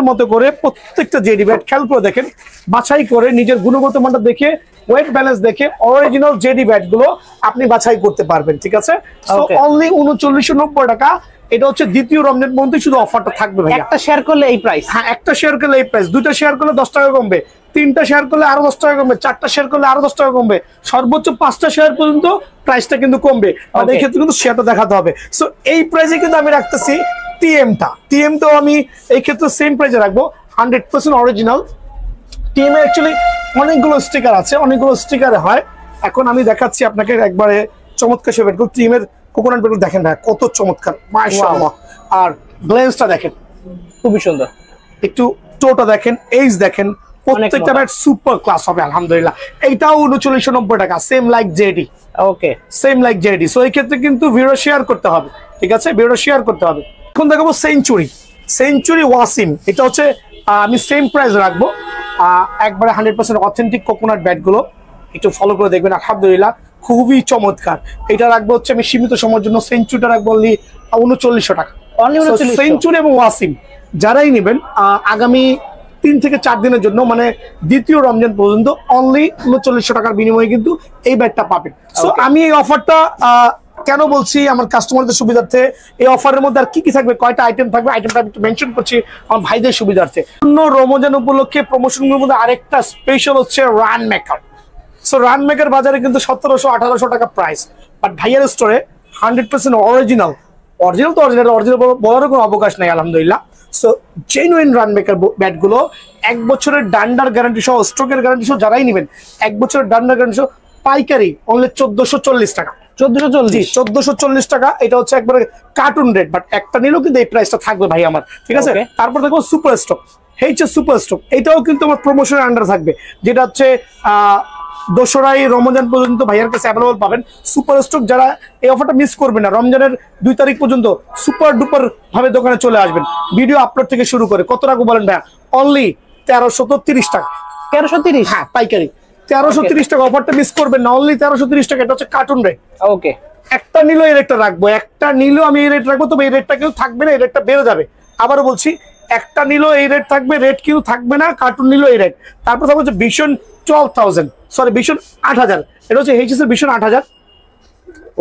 মতো করে প্রত্যেকটা জেডি ব্যাট খেয়াল করে দেখেন, বাছাই করে নিজের গুণগত মানটা দেখে, ওয়েট ব্যালেন্স দেখে অরিজিনাল জেডি ব্যাট গুলো আপনি বাছাই করতে পারবেন, ঠিক আছে। অনলি 3990 টাকা। এটা হচ্ছে দ্বিতীয় রমজান পর্যন্ত শুধু অফারটা থাকবে ভাই। একটা শেয়ার করলে এই প্রাইস? হ্যাঁ, একটা শেয়ার করলে এই প্রাইস, দুইটা শেয়ার করলে 10 টাকা কমবে, 3টা শেয়ার করলে আরো 10 টাকা কমবে, 4টা শেয়ার করলে আরো 10 টাকা কমবে, সর্বোচ্চ 5টা শেয়ার পর্যন্ত প্রাইসটা কিন্তু কমবে। আর এই ক্ষেত্রে কিন্তু শেয়ারটা দেখাতে হবে। সো এই প্রাইসে কিন্তু আমি রাখতেছি টিএমটাও আমি এই ক্ষেত্রে সেম প্রাইসে রাখবো, 100% অরিজিনাল। টিএমে অ্যাকচুয়ালি অনেকগুলো স্টিকার আছে, অনেকগুলো স্টিকারে হয়। এখন আমি দেখাচ্ছি আপনাকে একবারে চমৎকার সে ব্যাটগুলো, টিএমের কোকোনাট ব্যাটগুলো দেখেন ভাই কত চমৎকার, মাশাআল্লাহ। আর গ্লেন্সটা দেখেন খুবই সুন্দর, একটু টোটা দেখেন, এইজ দেখেন, প্রত্যেকটা ব্যাট সুপার ক্লাস হবে আলহামদুলিল্লাহ। এইটাও 3990 টাকা, সেম লাইক জেডি। ওকে, সেম লাইক জেডি। সো এই ক্ষেত্রে কিন্তু ভিডিও শেয়ার করতে হবে, ঠিক আছে, ভিডিও শেয়ার করতে হবে। এখন দেখাবো সেঞ্চুরি ওয়াসিম। এটা হচ্ছে আমি সেম প্রাইস রাখবো, একবারে 100% অথেন্টিক কোকোনাট ব্যাটগুলো একটু ফলো করে দেখবেন, আলহামদুলিল্লাহ খুবই চমৎকার। এটা রাখবো হচ্ছে আমি সীমিত সময়ের জন্য, সেঞ্চুরিটা রাখবো অনলি 3900 টাকা। সেঞ্চুরি এবং ওয়াসিম যারাই নেবেন আগামী 3 থেকে 4 দিনের জন্য, মানে দ্বিতীয় রমজান পর্যন্ত অনলি 3900 টাকার বিনিময়ে কিন্তু এই ব্যাটটা পাবেন। সো আমি এই অফারটা কেন বলছি, আমার কাস্টমারদের সুবিধার্থে এই অফারের মধ্যে আর কি কি থাকবে, কয়টা আইটেম থাকবে, আইটেমটা আমি একটু মেনশন করছি আমার ভাইদের সুবিধার্থে। অন্য রমজান উপলক্ষে প্রমোশনগুলোর মধ্যে আরেকটা স্পেশাল হচ্ছে run maker. So run maker বাজারে কিন্তু 1700-1800 টাকা প্রাইস, বাট ভাইয়ার স্টোরে 100% অরিজিনাল তো অরিজিনাল বলারও কোনো অবকাশ নাই আলহামদুলিল্লাহ। সো জেনুইন রান মেকার ব্যাটগুলো 1 বছরের ডান্ডার গ্যারান্টি সহ, স্ট্রোকের গ্যারান্টি সহ যারাই নেবেন, 1 বছরের ডান্ডার গ্যারান্টি সহ পাইকারি অনলি 1440 টাকা। 1440 টাকা। এটা হচ্ছে একবারে কার্টুন রেট, বাট একটা নিলেও কিন্তু এই প্রাইসটা থাকবে ভাই আমার, ঠিক আছে। তারপর দেখো সুপার স্টক, সুপার স্টক, এটাও কিন্তু আমার প্রমোশনের আন্ডার থাকবে, যেটা হচ্ছে 2রা রমজান পর্যন্ত ভাইয়ার কাছে অ্যাভেলেবল পাবেন। সুপার স্টক যারা এই অফারটা মিস করবে না, রমজানের 2 তারিখ পর্যন্ত সুপার ডুপার ভাবে দোকানে চলে আসবেন। ভিডিও আপলোড থেকে শুরু করে কত টাকা বলেন ভাইয়া? অনলি 1330 টাকা। 1330? হ্যাঁ, পাইকারি 1330 টাকা। অফারটা মিস করবেন না, অনলি 1330 টাকা। এটা হচ্ছে কার্টুন রেট। ওকে, একটা নিলেও এই রেটটা রাখবো, একটা নিলেও আমি এই রেট রাখবো, তবে এই রেটটা কিন্তু থাকবে না, এই রেটটা বেড়ে যাবে। আবারও বলছি, একটা নিলেও এই রেট থাকবে, রেট কিন্তু থাকবে না, কার্টুন নিলেও এই রেট। তারপর থাকবে হচ্ছে ভীষণ 12,000, সরি ভীষণ 8000। এটা হচ্ছে এইচএস এর ভীষণ 8000।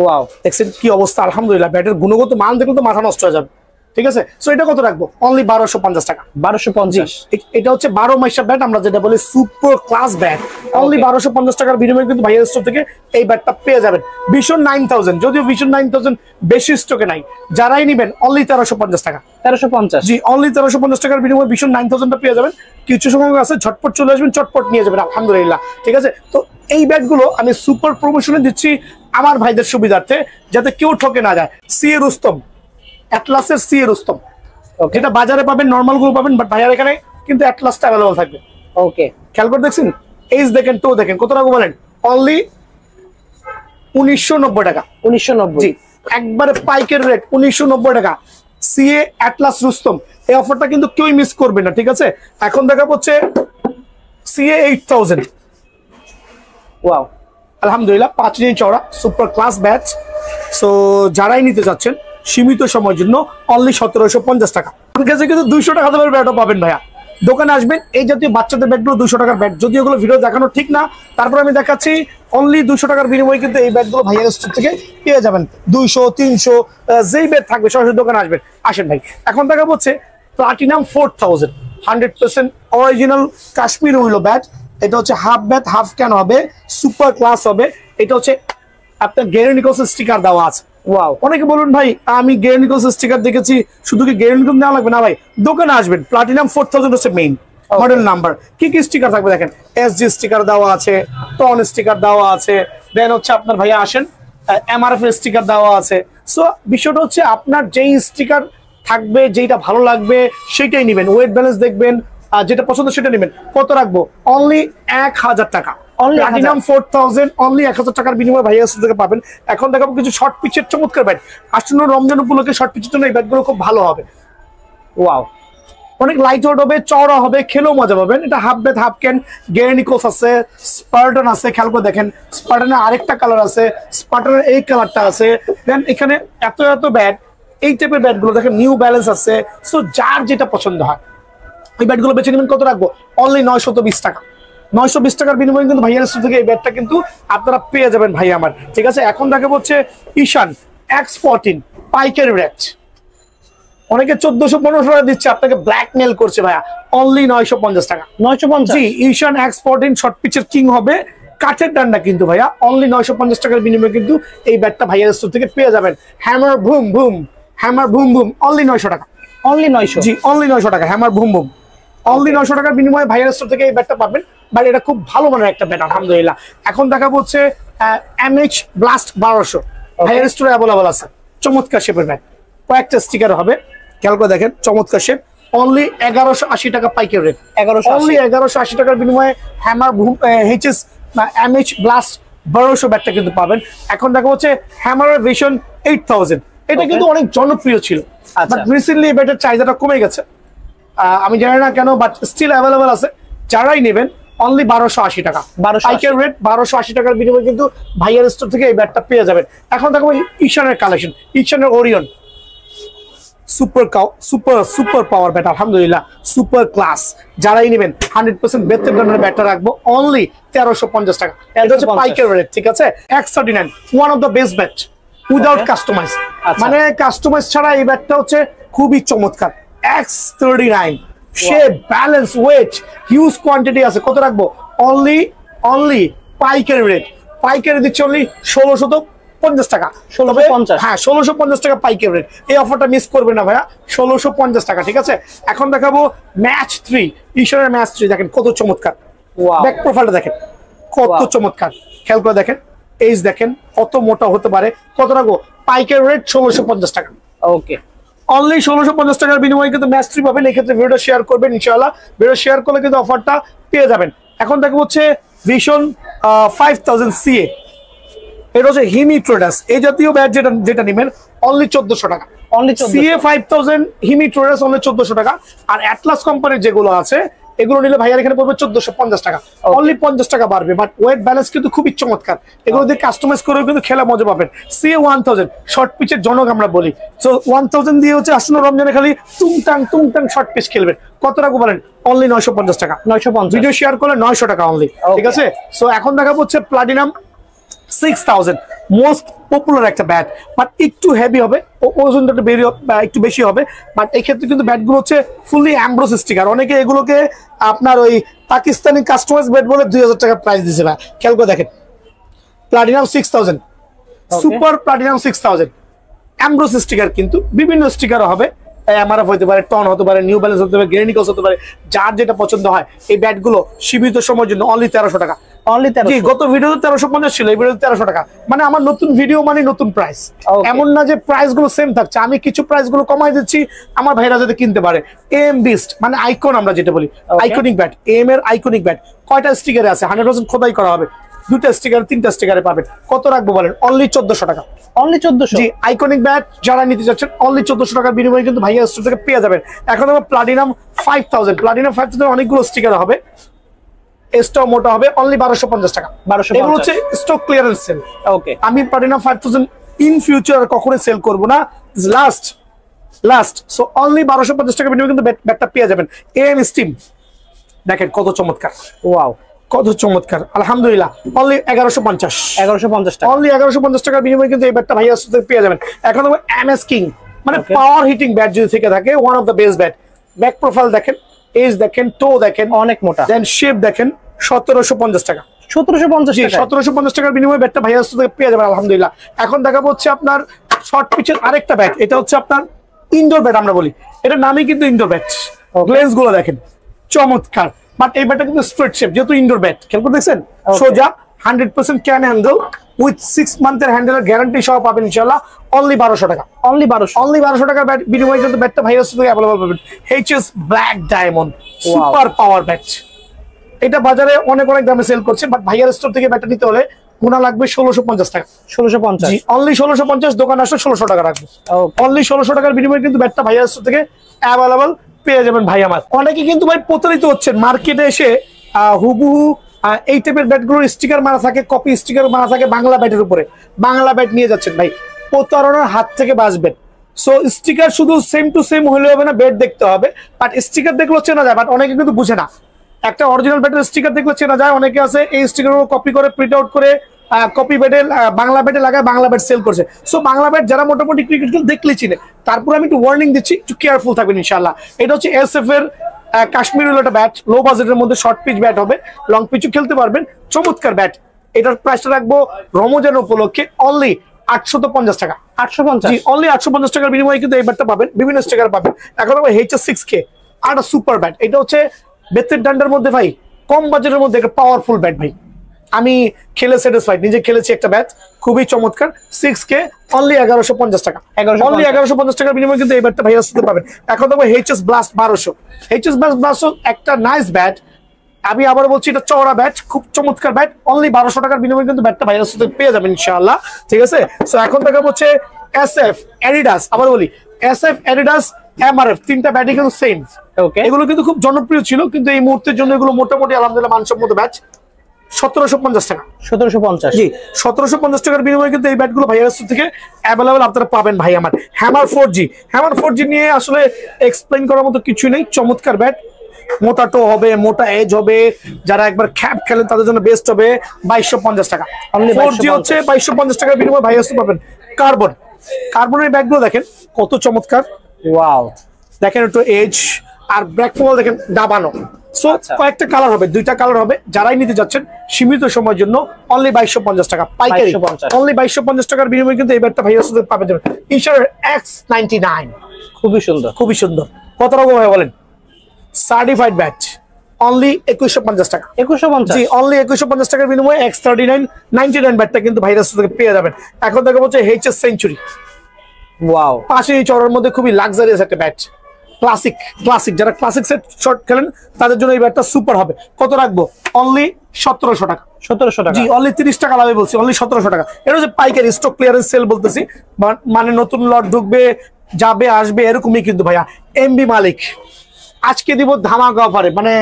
ওয়াও, দেখছেন কি অবস্থা, আলহামদুলিল্লাহ। ব্যাটের গুণগত মান দেখলে তো মাথা নষ্ট হয়ে যাবে, ঠিক আছে। সো এটা কত রাখবো? অনলি 1250 টাকা। 1250? এটা হচ্ছে 12 মাসা ব্যাট, আমরা যেটা বলি সুপার ক্লাস ব্যাট। অনলি 1250 টাকার বিনিময়ে কিন্তু ভাইয়ার স্টোর থেকে এই ব্যাটটা পেয়ে যাবেন। ভীষণ 9000, যদিও ভীষণ 9000 বেশি স্টকে নাই, যারাই নেবেন অনলি 1350 টাকা। 1350? জি, অনলি 1350 টাকার বিনিময়ে ভীষণ 9000টা পেয়ে যাবেন। কিছু সময় আছে, ঝটপট চলে আসবেন, চটপট নিয়ে যাবেন আলহামদুলিল্লাহ, ঠিক আছে। তো এই ব্যাটগুলো আমি সুপার প্রমোশনে দিচ্ছি আমার ভাইদের সুবিধার্থে, যাতে কেউ ঠকে না যায়। সিএ রুস্তম, অ্যাটলাসের সিএ রুস্তম, যেটা বাজারে পাবেন, নর্মাল গুলো পাবেন, বাট ভাইয়ার এখানে কিন্তু অ্যাটলাসটা অ্যাভেলেবল থাকবে। ওকে, খেয়াল করে দেখছেন, এইজ দেখেন, টো দেখেন, কত টাকা বলেন? অনলি 1990 টাকা। 1990? জি, একবারে পাইকারি রেট 1990 টাকা। সিএ অ্যাটলাস রুস্তম, এই অফারটা কিন্তু কেউই মিস করবে না, ঠিক আছে? এখন দেখা হচ্ছে সিএ 8000। ওয়াও, আলহামদুলিল্লাহ 5 ইঞ্চি চওড়া সুপার ক্লাস ব্যাচ। সো যারাই নিতে যাচ্ছেন সীমিত সময়ের জন্য অনলি 1750 টাকা। আমার কাছে কিন্তু 200 টাকা দামের ব্যাটও পাবেন ভাইয়া। দোকানে আসবেন, এই জাতীয় বাচ্চাদের ব্যাটগুলো 200 টাকার ব্যাট, যদি ওগুলো ভিডিও দেখানো ঠিক না, তারপর আমি দেখাচ্ছি অনলি 200 টাকার বিনিময়ে কিন্তু এই ব্যাটগুলো ভাইয়ার স্টোর থেকে পেয়ে যাবেন। 200 300 যেই ব্যাট থাকবে সরাসরি দোকানে আসবেন। আসেন ভাই, এখন দেখা হচ্ছে প্লাটিনাম 4000 100% অরিজিনাল কাশ্মীর উইলো ব্যাট। এটা হচ্ছে হাফ ব্যাট, হাফ ক্যান হবে, সুপার ক্লাস হবে। এটা হচ্ছে আপনার গ্যারি নিকলস স্টিকার দেওয়া আছে। ওয়াও, অনেকে বলুন ভাই আমি গ্যারি নিকলস স্টিকার দেখেছি, শুধু কি গ্যারি নিকলস নেওয়া লাগবে? না ভাই, দোকানে আসবেন। প্লাটিনাম 4000 হচ্ছে মেইন মডেল নাম্বার। কি কি স্টিকার থাকবে দেখেন, এসজি স্টিকার দেওয়া আছে, টন স্টিকার দেওয়া আছে, দেন হচ্ছে আপনার ভাইয়া আসেন এমআরএফ স্টিকার দেওয়া আছে। সো বিষয়টা হচ্ছে আপনার যেই স্টিকার থাকবে, যেটা ভালো লাগবে সেটাই নেবেন। ওয়েট ব্যালেন্স দেখবেন, যেটা পছন্দ সেটা নেবেন। কত রাখবো? অনলি 1000 টাকা। প্লাটিনাম 4000 অনলি 1000 টাকার বিনিময়ে ভাইয়া থেকে পাবেন। এখন দেখাবো কিছু শর্ট পিচের চমৎকার ব্যাট। আসন্ন রমজান উপলক্ষে শর্ট পিচের জন্য এই ব্যাটগুলো খুব ভালো হবে। ওয়াও, অনেক লাইট ওয়েট হবে, চওড়া হবে, খেলেও মজা পাবেন। এটা half bat, half can, Gray Nicolls আছে, স্পার্টন আছে। খেয়াল করে দেখেন, স্পার্টনের আরেকটা কালার আছে, স্পার্টনের এই কালারটা আছে। দেন এখানে এত এত ব্যাট, এই টাইপের ব্যাটগুলো দেখেন, নিউ ব্যালেন্স আছে। সো যার যেটা পছন্দ হয় এই ব্যাটগুলো বেছে নেবেন। কত রাখবো? অনলি 920 টাকা। 920 টাকার বিনিময়ে কিন্তু ভাইয়ার স্টোর থেকে এই ব্যাটটা কিন্তু আপনারা পেয়ে যাবেন ভাই আমার, ঠিক আছে? এখন দেখা হচ্ছে ঈশান X14 পাইকারি রেট। অনেকে 1400-1500 টাকা দিচ্ছে, আপনাকে ব্ল্যাকমেল করছে ভাইয়া। অনলি 950 টাকা। 950। জি, ঈশান X14 শর্ট পিচের কিং হবে, কাঠের ডান্ডা কিন্তু ভাইয়া। অনলি 950 টাকার বিনিময়ে কিন্তু এই ব্যাটটা ভাইয়ার স্টোর থেকে পেয়ে যাবেন। Hammer boom boom, hammer boom boom only 900 টাকা। অনলি 900। জি, অনলি 900 টাকা হ্যামার বুম বুম। অনলি 900 টাকার বিনিময়ে ভাইয়ার স্টোর থেকে এই ব্যাটটা পাবেন। বাট এটা খুব ভালো মানের একটা ব্যাট, আলহামদুলিল্লাহ। এখন দেখাবো হচ্ছে MH ব্লাস্ট 1200 ভাইয়ার স্টোরে অ্যাভেলেবল আছে। চমৎকার শেপের ব্যাট, কয়েকটা স্টিকার হবে। খেয়াল করে দেখেন, চমৎকার শেপ। অনলি 1180 টাকা পাইকারি রেট। 1180। অনলি 1180 টাকার বিনিময়ে হ্যামার HS MH ব্লাস্ট 1200 ব্যাটটা কিন্তু পাবেন। এখন দেখা হচ্ছে হ্যামারের ভিশন 8000। এটা কিন্তু অনেক জনপ্রিয় ছিল, বাট রিসেন্টলি এই ব্যাটের চাহিদাটা কমে গেছে। আমি জানি না কেন, বাট স্টিল অ্যাভেলেবল আছে। যারাই নেবেন অনলি 1280 টাকা পাইকারি রেট। 1280 টাকার বিনিময়ে কিন্তু ভাইয়ার স্টোর থেকে এই ব্যাটটা পেয়ে যাবেন। এখন দেখো ঈশানের কালেকশন, ঈশানের ওরিয়ন সুপার পাওয়ার ব্যাট, আলহামদুলিল্লাহ সুপার ক্লাস। যারাই নেবেন 100% বেতের ধরনের ব্যাটটা রাখবো অনলি 1350 টাকা। এটা হচ্ছে পাইকারি রেট, ঠিক আছে? X39 one of the best bat without customize. মানে কাস্টমাইজ ছাড়া এই ব্যাটটা হচ্ছে খুবই চমৎকার। X39 shape, balance, weight, huge quantity আছে। কত রাখবো? অনলি পাইকারি রেট। পাইকারি দিচ্ছে অনলি 1650 টাকা। 1650। হ্যাঁ, 1650 টাকা পাইকারি রেট। এই অফারটা মিস করবে না ভাইয়া। 1650 টাকা, ঠিক আছে? এখন দেখাবো ম্যাচ 3, ঈশানের ম্যাচ 3। দেখেন কত চমৎকার, ব্যাক প্রোফাইলটা দেখেন কত চমৎকার। খেয়াল করে দেখেন, এইজ দেখেন কত মোটা হতে পারে। কত রাখবো? পাইকারি রেট 1650 টাকা। ওকে, অনলি 1650 টাকার বিনিময়ে কিন্তু ম্যাচ 3 পাবেন। এই ক্ষেত্রে ভিডিও শেয়ার করবেন, ইনশাআল্লাহ ভিডিও শেয়ার করলে কিন্তু অফারটা পেয়ে যাবেন। এখন দেখো হচ্ছে ভিশন 5000 CA। এটা হচ্ছে হিমি ট্রেডার্স, এই জাতীয় ব্যাট যেটা নেবেন অনলি 1400 টাকা। অনলি CA 5000 হিমি ট্রেডার্স অনলি 1400 টাকা। আর অ্যাটলাস কোম্পানির যেগুলো আছে এগুলো নিলে ভাইয়ার এখানে পড়বে 1450 টাকা। অনলি 50 টাকা বাড়বে, বাট ওয়েট ব্যালেন্স কিন্তু খুবই চমৎকার। এগুলো দিয়ে কাস্টমাইজ করেও কিন্তু খেলা মজা পাবেন। CA 1000 শর্ট পিচের জনক আমরা বলি। সো 1000 দিয়ে হচ্ছে আসন্ন রমজানে খালি টুংটাং শর্ট পিচ খেলবেন। কত রাখবো বলেন? অনলি 950 টাকা। 950। ভিডিও শেয়ার করলে 900 টাকা অনলি, ঠিক আছে? সো এখন দেখাবো হচ্ছে প্লাটিনাম 6000 মোস্ট পপুলার একটা ব্যাট, বাট একটু হেভি হবে, ওজনটা একটু বেশি হবে। বাট এই ক্ষেত্রে কিন্তু ব্যাটগুলো হচ্ছে ফুললি অ্যাম্ব্রোস স্টিকার। অনেকে এগুলোকে আপনার ওই পাকিস্তানি কাস্টমাইজ ব্যাট বলে 2000 টাকা প্রাইস দিছে ভাই। খেয়াল করে দেখেন, প্লাটিনাম 6000 সুপার প্লাটিনাম 6000 অ্যাম্ব্রোস স্টিকার, কিন্তু বিভিন্ন স্টিকারও হবে। এমআরএফ হতে পারে, টন হতে পারে, নিউ ব্যালেন্স হতে পারে, গ্যারি নিকলস হতে পারে। যার যেটা পছন্দ হয় এই ব্যাটগুলো সীমিত সময়ের জন্য অনলি 1300 টাকা। অনলি 1300। গত ভিডিওতে 1350 ছিল, এই ভিডিওতে 1300 টাকা। মানে আমার নতুন ভিডিও মানে নতুন প্রাইস। এমন না যে প্রাইস গুলো সেম থাকছে, আমি কিছু প্রাইস গুলো কমাই দিচ্ছি আমার ভাইরা যাতে কিনতে পারে। এম বিস্ট মানে আইকন, আমরা যেটা বলি আইকনিক ব্যাট, এম এর আইকনিক ব্যাট। কয়টা স্টিকারে আছে? 100% খোদাই করা হবে। দুটা স্টিকার 3টা স্টিকারে পাবেন। কত রাখবো বলেন? অনলি 1400 টাকা। অনলি 1400। জি, আইকনিক ব্যাট যারা নিতে যাচ্ছেন অনলি 1400 টাকার বিনিময়ে কিন্তু ভাইয়া স্টোর থেকে পেয়ে যাবেন। এখন আমার প্লাটিনাম 5000, প্লাটিনাম 5000 অনেকগুলো স্টিকার হবে, এসটাও মোটা হবে, অনলি 1250 টাকা। 1250 এগুলো হচ্ছে স্টক ক্লিয়ারেন্স সেল। ওকে, আমি প্লাটিনাম 5000 ইন ফিউচার কখনোই সেল করব না, লাস্ট। সো অনলি 1250 টাকা বিনিময়ে কিন্তু ব্যাটটা পেয়ে যাবেন। এএম স্টিম দেখেন কত চমৎকার, ওয়াও, কত চমৎকার, আলহামদুলিল্লাহ। অনলি 1150, 1150 টাকা। অনলি 1150 টাকার বিনিময়ে কিন্তু এই ব্যাটটা ভাইয়া স্টোর থেকে পেয়ে যাবেন। এখন হবে এমএস কিং, মানে Okay. পাওয়ার হিটিং ব্যাট যদি থেকে থাকে, one of the best bat. Back profile দেখেন, এজ দেখেন, টো দেখেন, অনেক মোটা। দেন শেপ দেখেন, 1750 টাকা। 1750 জি, টাকা। 1750 টাকার বিনিময়ে ব্যাটটা ভাইয়া স্টোর থেকে পেয়ে যাবেন আলহামদুলিল্লাহ। এখন দেখাবো হচ্ছে আপনার শর্ট পিচের আরেকটা ব্যাট। এটা হচ্ছে আপনার ইনডোর ব্যাট আমরা বলি, এটা নামই কিন্তু ইনডোর ব্যাট। গ্লেন্স গুলো দেখেন চমৎকার, বাট এই ব্যাটটা কিন্তু স্ট্রেট শেপ, যেহেতু ইনডোর ব্যাট। খেয়াল করে দেখছেন, সোজা 100% ক্যান হ্যান্ডেল উইথ 6 মান্থের হ্যান্ডেলের গ্যারান্টি সহ পাবেন ইনশাআল্লাহ। অনলি 1200 টাকা। অনলি 1200। অনলি 1200 টাকার ব্যাট বিনিময়ে কিন্তু ব্যাটটা ভাইয়া স্টোর থেকে অ্যাভেলেবল পাবেন। HS black diamond super power bat. এটা বাজারে অনেক দামে সেল করছে, বাট ভাইয়ার স্টোর থেকে ব্যাটটা নিতে হলে গুণা লাগবে 1650 টাকা। 1650। জি, অনলি 1650, দোকান আসলে 1600 টাকা রাখবো। ওকে, অনলি 1600 টাকার বিনিময়ে কিন্তু ব্যাটটা ভাইয়ার স্টোর থেকে অ্যাভেলেবল পেয়ে যাবেন ভাই আমার। অনেকে কিন্তু ভাই প্রতারিত হচ্ছেন, মার্কেটে এসে হুবহু এই টাইপের ব্যাটগুলোর স্টিকার মারা থাকে, কপি স্টিকার মারা থাকে বাংলা ব্যাটের উপরে, বাংলা ব্যাট নিয়ে যাচ্ছেন ভাই, প্রতারণার হাত থেকে বাঁচবেন। সো স্টিকার শুধু সেম টু সেম হলে হবে না, ব্যাট দেখতে হবে। বাট স্টিকার দেখলেও চেনা যায়, বাট অনেকে কিন্তু বুঝে না। একটা অরিজিনাল ব্যাটের স্টিকার দেখলে চেনা যায়, অনেকে আছে এই স্টিকারগুলো কপি করে প্রিন্ট আউট করে কপি ব্যাটে বাংলা ব্যাটে লাগায় বাংলা ব্যাট সেল করছে। সো বাংলা ব্যাট যারা মোটামুটি ক্রিকেট খেল দেখলেই চিনে। তারপর আমি একটু ওয়ার্নিং দিচ্ছি, একটু কেয়ারফুল থাকবেন ইনশাআল্লাহ। এটা হচ্ছে এসএফ এর কাশ্মীর একটা ব্যাট, লো বাজেটের মধ্যে শর্ট পিচ ব্যাট হবে, লং পিচও খেলতে পারবেন, চমৎকার ব্যাট। এটার প্রাইসটা রাখবো রমজান উপলক্ষে অনলি 850 টাকা। 850। জি, অনলি 850 টাকার বিনিময়ে কিন্তু এই ব্যাটটা পাবেন, বিভিন্ন স্টিকার পাবেন। এখন হবে HS6K, আর একটা সুপার ব্যাট। এটা হচ্ছে বেতের ডান্ডার মধ্যে ভাই, কম বাজেটের মধ্যে একটা পাওয়ারফুল ব্যাট ভাই। আমি খেলে স্যাটিসফাইড, নিজে খেলেছি একটা ব্যাট, খুবই চমৎকার। 6K, অনলি 1150 টাকা। অনলি 1150 টাকার বিনিময়ে কিন্তু এই ব্যাটটা ভাইয়া আসতে পাবেন। এখন দেখবো HS ব্লাস্ট 1200। HS ব্লাস্ট একটা নাইস ব্যাট, আমি আবার বলছি এটা চওড়া ব্যাট, খুব চমৎকার ব্যাট। অনলি 1200 টাকার বিনিময়ে কিন্তু ব্যাটটা ভাইরাস থেকে পেয়ে যাবেন ইনশাআল্লাহ, ঠিক আছে। সো এখন দেখা হচ্ছে SF অ্যাডিডাস, আবার বলি SF অ্যাডিডাস MRF, তিনটা ব্যাটই কিন্তু সেম। ওকে, এগুলো কিন্তু খুব জনপ্রিয় ছিল, কিন্তু এই মুহূর্তের জন্য এগুলো মোটামুটি আলহামদুলিল্লাহ মানসম্মত ব্যাট। 1750 টাকা। 1750। জি, 1750 টাকার বিনিময়ে কিন্তু এই ব্যাটগুলো ভাইয়ার থেকে অ্যাভেলেবল আপনারা পাবেন ভাই আমার। হ্যামার 4G নিয়ে আসলে এক্সপ্লেইন করার মতো কিছু নেই, চমৎকার ব্যাট। মোটা টো হবে, মোটা এজ হবে, যারা একবার খ্যাপ খেলেন তাদের জন্য বেস্ট হবে। 2250 টাকা। 4G হচ্ছে 2250 টাকার বিনিময়ে ভাইয়ার পাবেন। কার্বনের ব্যাটগুলো দেখেন কত চমৎকার, ওয়াও, দেখেন একটু এজ আর ব্যাক ফল দেখেন দাবানো। সো কয়েকটা কালার হবে, দুইটা কালার হবে। যারাই নিতে যাচ্ছেন সীমিত সময়ের জন্য অনলি 2250 টাকা পাইকারি। অনলি 2250 টাকার বিনিময়ে কিন্তু এই ব্যাটটা ভাইয়ার সাথে পাবেন যাবেন। ইনশাআল্লাহ X99, খুবই সুন্দর, খুবই সুন্দর। কত রকম ভাই বলেন? সার্টিফাইড ব্যাট অনলি 2150 টাকা। 2150। জি, অনলি 2150 টাকার বিনিময়ে X39 99 ব্যাটটা কিন্তু ভাইরাস থেকে পেয়ে যাবেন। এখন দেখা হচ্ছে HS সেঞ্চুরি, ওয়াও, পাশে চড়ার মধ্যে খুবই লাক্সারিয়াস একটা ব্যাট। ক্লাসিক যারা ক্লাসিক সেট শট খেলেন তাদের জন্য এই ব্যাটটা সুপার হবে। কত রাখবো? অনলি 1700 টাকা। 1700 টাকা। জি, অনলি 30 টাকা লাভে বলছি, অনলি 1700 টাকা। এটা হচ্ছে পাইকারি স্টক ক্লিয়ারেন্স সেল বলতেছি, মানে নতুন লট ঢুকবে, যাবে আসবে এরকমই কিন্তু ভাইয়া। এমবি মালিক আজকে দিব ধামাকা অফারে, মানে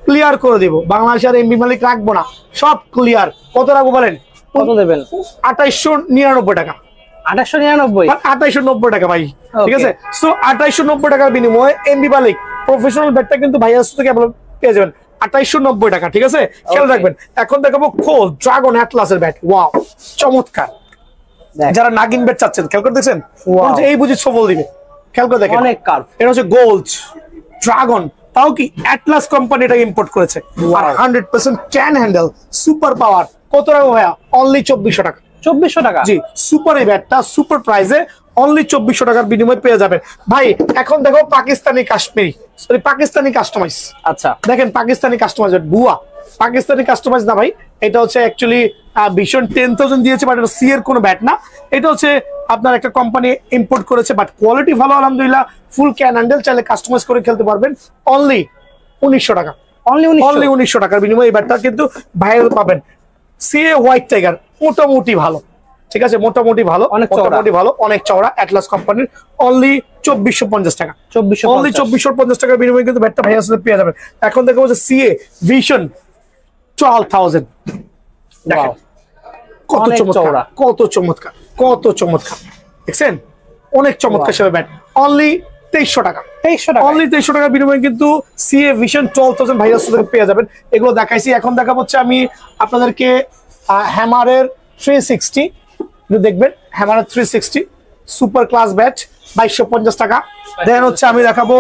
ক্লিয়ার করে দিব। বাংলাদেশ আর এমবি মালিক রাখবো না, সব ক্লিয়ার। কত রাখবো বলেন? কত দেবেন? 2899 টাকা। 2899। 2890 টাকা ভাই, ঠিক আছে। সো 2890 টাকার বিনিময়ে এমবি মালিক প্রফেশনাল ব্যাটটা কিন্তু ভাইয়ার থেকে পেয়ে যাবেন 2890 টাকা, ঠিক আছে। খেয়াল রাখবেন। এখন দেখাবো খোল ড্রাগন অ্যাটলাসের ব্যাট, ওয়াও চমৎকার। যারা নাগিন ব্যাট চাচ্ছেন, খেয়াল করে দেখছেন, এই বুঝি সফল দিবে, খেয়াল করে দেখেন, অনেক কার্ভ। এটা হচ্ছে গোল্ড ড্রাগন, তাও কি অ্যাটলাস কোম্পানি এটা ইম্পোর্ট করেছে, আর 100% ক্যান হ্যান্ডেল, সুপার পাওয়ার। কত টাকা ভাইয়া? অনলি 2400 টাকা। 2400 টাকা। জি, সুপার এই ব্যাটটা সুপার প্রাইসে অনলি 2400 টাকার বিনিময়ে পেয়ে যাবেন ভাই। এখন দেখো পাকিস্তানি কাস্টমাইজ। আচ্ছা, দেখেন পাকিস্তানি কাস্টমাইজ বুয়া, পাকিস্তানি কাস্টমাইজ না ভাই, এটা হচ্ছে অ্যাকচুয়ালি ভীষণ 10,000 দিয়েছে, বাট এটা সি এর কোনো ব্যাট না। এটা হচ্ছে আপনার একটা কোম্পানি ইম্পোর্ট করেছে, বাট কোয়ালিটি ভালো আলহামদুলিল্লাহ। ফুল ক্যান হ্যান্ডেল, চাইলে কাস্টমাইজ করে খেলতে পারবেন। অনলি 1900 টাকা। অনলি 1900 টাকার বিনিময়ে এই ব্যাটটা কিন্তু ভাইরাল পাবেন। সিএ হোয়াইট টাইগার মোটামুটি ভালো, ঠিক আছে, মোটামুটি ভালো, অনেক চওড়া। মোটামুটি ভালো, অনেক চওড়া, অ্যাটলাস কোম্পানির, অনলি 2450 টাকা, 2450 অনলি 2450 টাকার বিনিময়ে কিন্তু ব্যাটটা ভাইয়া সাথে পেয়ে যাবেন। এখন দেখো হচ্ছে সিএ ভিশন 12000, দেখেন কত অনেক চমৎকার, চওড়া। কত চমৎকার, কত চমৎকার, দেখছেন অনেক চমৎকার সেবা ব্যাট, অনলি 2300 টাকা, 2300 টাকা। অনলি 2300 টাকার বিনিময়ে কিন্তু সিএ ভিশন 12000 ভাইয়া সাথে পেয়ে যাবেন। এগুলো দেখাইছি, এখন দেখাবো হচ্ছে আমি আপনাদেরকে হ্যামারের 360, দেখবেন হ্যামারের 360 সুপার ক্লাস ব্যাট 2250 টাকা। দেন হচ্ছে আমি দেখাবো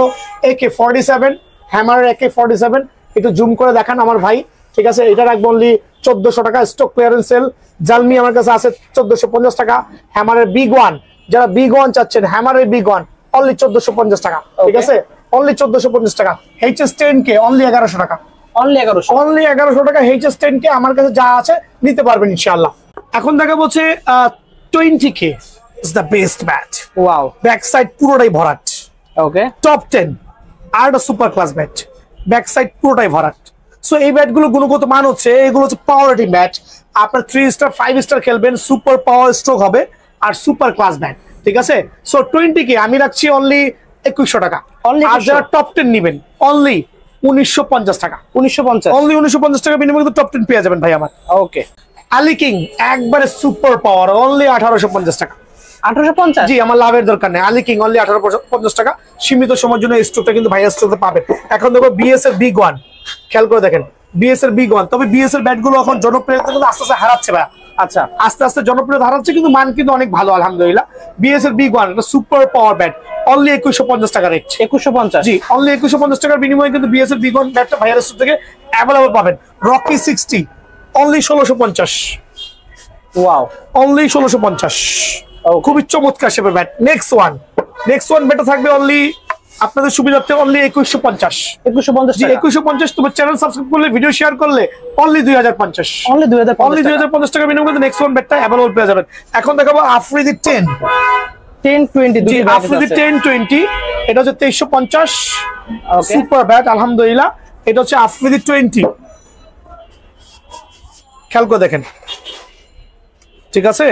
AK47, হ্যামারের AK47, একটু জুম করে দেখান আমার ভাই, ঠিক আছে, এটা রাখবো অনলি 1400 টাকা, স্টক ক্লিয়ারেন্স সেল। জালমি আমার কাছে আছে 1450 টাকা। হ্যামারের বিগ ওয়ান, যারা বিগ ওয়ান চাচ্ছেন, হ্যামারের বিগ ওয়ান অনলি 1450 টাকা, ঠিক আছে, অনলি 1450 টাকা। HS10K অনলি 1100 টাকা, অনলি 1100। অনলি 1100 টাকা HS10K আমার কাছে যা আছে নিতে পারবেন ইনশাআল্লাহ। এখন দেখা বলছে 20K is the best bat, wow. Back side পুরোটাই ভরাট, ওকে। টপ 10 আর একটা super class bat, back side পুরোটাই ভরাট। সো এই ব্যাটগুলো গুণগত মান হচ্ছে, এগুলো হচ্ছে পাওয়ার রেটিং ব্যাট, আপনার 3 স্টার 5 স্টার খেলবেন, সুপার পাওয়ার স্ট্রোক হবে আর সুপার ক্লাস ব্যাট, ঠিক আছে। সো 20K আমি রাখছি অনলি 2100 টাকা, Only আর 2100 যারা টপ 10 নেবেন অনলি 1950 টাকা, 1950। অনলি 1950 টাকা বিনিময়ে টপ 10 পেয়ে যাবেন ভাই আমার। ওকে। আলি কিং একবারে সুপার পাওয়ার অনলি 1850 টাকা। 1850। জি, আমার লাভের দরকার নেই, আলি কিং অনলি 1850 টাকা, সীমিত সময়ের জন্য এই স্টকটা কিন্তু ভাইয়া স্টকে পাবেন। এখন দেখো বিএস এর বিগ ওয়ান, খেয়াল করে দেখেন বিএস এর বিগ ওয়ান, তবে বিএস এর ব্যাট গুলো এখন জনপ্রিয়তা কিন্তু আস্তে আস্তে হারাচ্ছে ভাই, আচ্ছা। আস্তে আস্তে জনপ্রিয়তা হারাচ্ছে, কিন্তু মান কিন্তু অনেক ভালো আলহামদুলিল্লাহ। বিএস এর বিগ ওয়ান একটা সুপার পাওয়ার ব্যাট অনলি 2150 টাকা রেট, 2150। জি অনলি 2150 টাকার বিনিময়ে কিন্তু বিএস এর বিগ ওয়ান ব্যাটটা ভাইয়ার স্টোর থেকে অ্যাভেলেবল পাবেন। Rocky 60 only 1650, wow. অনলি 1650, খুবই চমৎকার শেপের ব্যাট। নেক্সট ওয়ান ব্যাটটা থাকবে অনলি আপনাদের সুবিধার্থে অনলি 2150, 2150 জি টাকা। 2150। তোমার চ্যানেল সাবস্ক্রাইব করলে, ভিডিও শেয়ার করলে অনলি 2050, অনলি 2050 অনলি 2050 টাকা বিনিময়ে কিন্তু নেক্সট ওয়ান ব্যাটটা অ্যাভেলেবল পেয়ে যাবেন। এখন দেখাবো আফ্রিদি 10, 1020 জি আফ্রিদি 1020, এটা হচ্ছে 2350, ওকে। সুপার ব্যাট আলহামদুলিল্লাহ। এটা হচ্ছে আফ্রিদি 20, খেয়াল করে দেখেন, ঠিক আছে।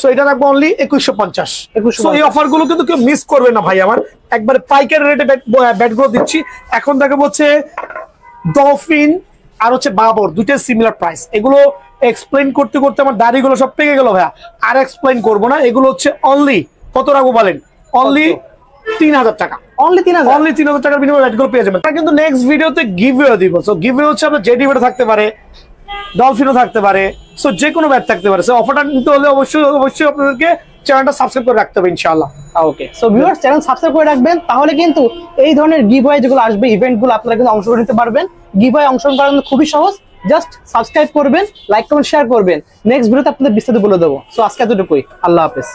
সো এটা রাখবো অনলি 2150। 2150। সো এই অফার গুলো কিন্তু কেউ মিস করবে না ভাই আমার, একবারে পাইকারি রেটে ব্যাট গুলো দিচ্ছি। এখন দেখাবো হচ্ছে ডলফিন আর হচ্ছে বাবর, দুইটা সিমিলার প্রাইস। এগুলো এক্সপ্লেইন করতে করতে আমার দাড়িগুলো সব পেকে গেল ভাইয়া, আর এক্সপ্লেইন করবো না। এগুলো হচ্ছে অনলি কত রাখবো বলেন, অনলি 3000 টাকা, অনলি 3000। অনলি 3000 টাকার বিনিময়ে ব্যাটগুলো পেয়ে যাবেন। আমরা কিন্তু নেক্সট ভিডিওতে গিভওয়ে দিব। সো গিভওয়ে হচ্ছে আপনার জেডি ব্যাট থাকতে পারে, ডলফিনও থাকতে পারে, সো যে কোনো ব্যাট থাকতে পারে। সো অফারটা নিতে হলে অবশ্যই আপনাদেরকে চ্যানেলটা সাবস্ক্রাইব করে রাখতে হবে ইনশাআল্লাহ। ওকে। সো ভিউয়ার্স, চ্যানেল সাবস্ক্রাইব করে রাখবেন, তাহলে কিন্তু এই ধরনের গিভওয়ে যেগুলো আসবে, ইভেন্টগুলো আপনারা কিন্তু অংশগ্রহণ নিতে পারবেন। গিভওয়ে অংশগ্রহণ করার জন্য খুবই সহজ, জাস্ট সাবস্ক্রাইব করবেন, লাইক কমেন্ট শেয়ার করবেন। নেক্সট ভিডিওতে আপনাদের বিস্তারিত বলে দেবো। সো আজকে এতটুকুই, আল্লাহ হাফেজ।